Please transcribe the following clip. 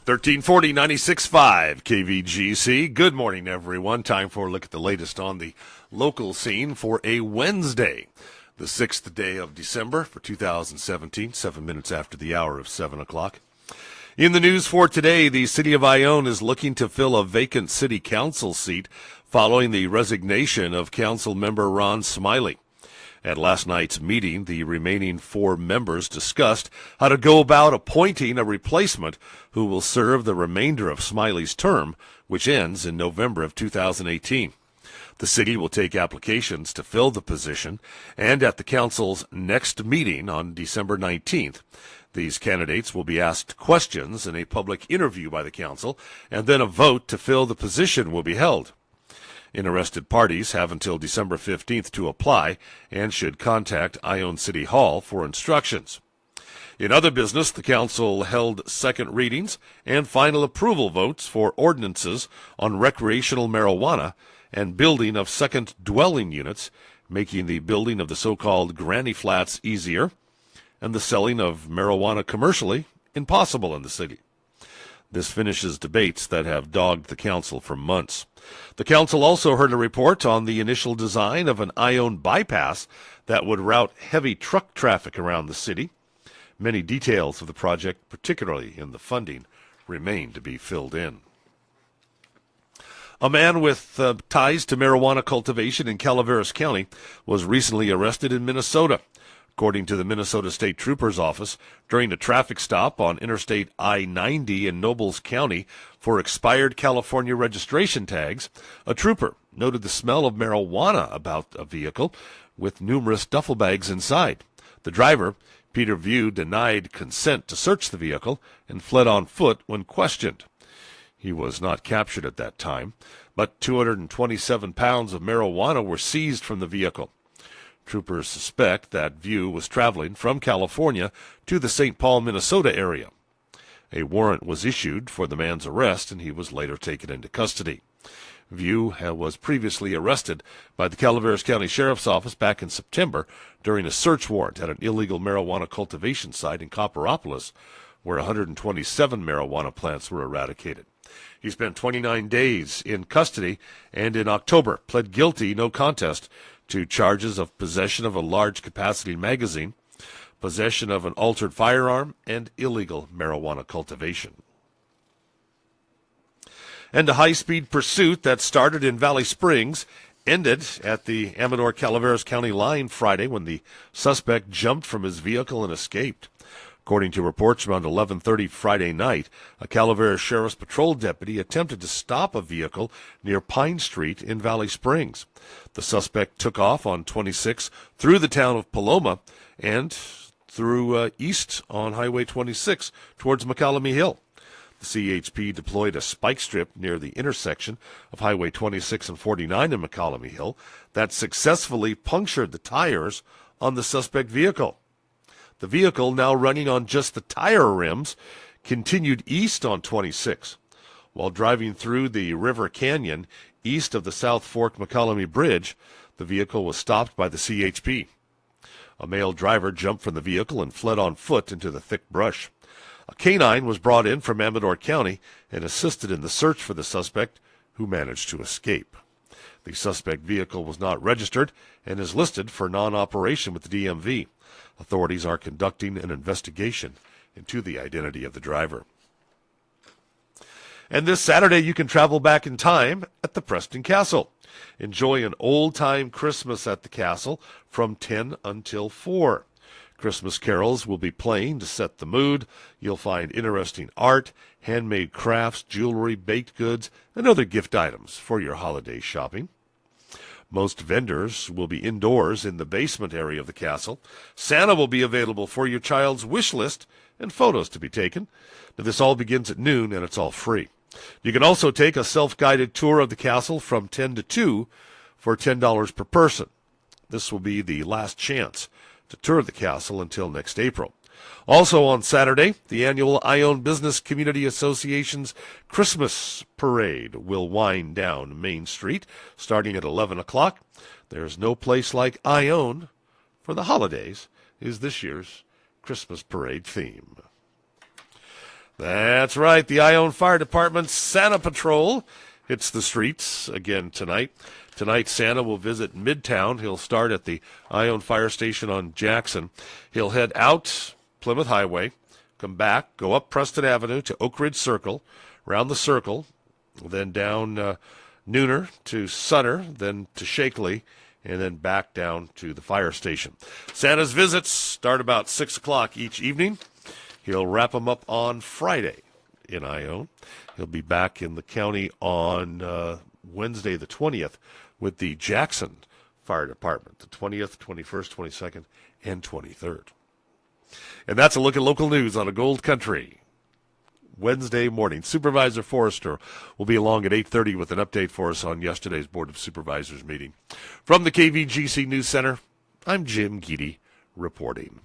1340 96.5 KVGC. Good morning, everyone. Time for a look at the latest on the local scene for a Wednesday, the 6th day of December for 2017, 7 minutes after the hour of 7 o'clock. In the news for today, the city of Ione is looking to fill a vacant city council seat following the resignation of council member Ron Smiley. At last night's meeting, the remaining 4 members discussed how to go about appointing a replacement who will serve the remainder of Smiley's term, which ends in November of 2018. The city will take applications to fill the position, and at the council's next meeting on December 19th, these candidates will be asked questions in a public interview by the council, and then a vote to fill the position will be held. Interested parties have until December 15th to apply and should contact Ione City Hall for instructions. In other business, the council held second readings and final approval votes for ordinances on recreational marijuana and building of second dwelling units, making the building of the so-called granny flats easier and the selling of marijuana commercially impossible in the city. This finishes debates that have dogged the council for months. The council also heard a report on the initial design of an Ione bypass that would route heavy truck traffic around the city. Many details of the project, particularly in the funding, remain to be filled in. A man with ties to marijuana cultivation in Calaveras County was recently arrested in Minnesota. According to the Minnesota State Trooper's Office, during a traffic stop on Interstate I-90 in Nobles County for expired California registration tags, a trooper noted the smell of marijuana about a vehicle with numerous duffel bags inside. The driver, Peter View, denied consent to search the vehicle and fled on foot when questioned. He was not captured at that time, but 227 pounds of marijuana were seized from the vehicle. Troopers suspect that View was traveling from California to the St. Paul, Minnesota area. A warrant was issued for the man's arrest, and he was later taken into custody. View was previously arrested by the Calaveras County Sheriff's Office back in September during a search warrant at an illegal marijuana cultivation site in Copperopolis, where 127 marijuana plants were eradicated. He spent 29 days in custody and in October pled guilty, no contest, to charges of possession of a large-capacity magazine, possession of an altered firearm, and illegal marijuana cultivation. And a high-speed pursuit that started in Valley Springs ended at the Amador-Calaveras County line Friday when the suspect jumped from his vehicle and escaped. According to reports around 11:30 Friday night, a Calaveras Sheriff's Patrol deputy attempted to stop a vehicle near Pine Street in Valley Springs. The suspect took off on 26 through the town of Paloma and through east on Highway 26 towards McCallamy Hill. The CHP deployed a spike strip near the intersection of Highway 26 and 49 in McCallamy Hill that successfully punctured the tires on the suspect vehicle. The vehicle, now running on just the tire rims, continued east on 26. While driving through the River Canyon east of the South Fork McCallamy Bridge, the vehicle was stopped by the CHP. A male driver jumped from the vehicle and fled on foot into the thick brush. A canine was brought in from Amador County and assisted in the search for the suspect, who managed to escape. The suspect vehicle was not registered and is listed for non-operation with the DMV. Authorities are conducting an investigation into the identity of the driver. And this Saturday, you can travel back in time at the Preston Castle. Enjoy an old-time Christmas at the castle from 10 until 4. Christmas carols will be playing to set the mood. You'll find interesting art, handmade crafts, jewelry, baked goods, and other gift items for your holiday shopping. Most vendors will be indoors in the basement area of the castle. Santa will be available for your child's wish list and photos to be taken. Now, this all begins at noon, and it's all free. You can also take a self-guided tour of the castle from 10 to 2 for $10 per person. This will be the last chance to tour the castle until next April. Also on Saturday, the annual Ione Business Community Association's Christmas Parade will wind down Main Street starting at 11 o'clock. There's no place like Ione for the holidays is this year's Christmas Parade theme. That's right. The Ione Fire Department's Santa Patrol hits the streets again tonight. Tonight, Santa will visit Midtown. He'll start at the Ione Fire Station on Jackson. He'll head out Plymouth Highway, come back, go up Preston Avenue to Oak Ridge Circle, around the circle, then down Nooner to Sutter, then to Shakely, and then back down to the fire station. Santa's visits start about 6 o'clock each evening. He'll wrap them up on Friday in Ione. He'll be back in the county on Wednesday the 20th with the Jackson Fire Department, the 20th, 21st, 22nd, and 23rd. And that's a look at local news on a Gold Country Wednesday morning. Supervisor Forrester will be along at 8:30 with an update for us on yesterday's Board of Supervisors meeting. From the KVGC News Center, I'm Jim Geedy reporting.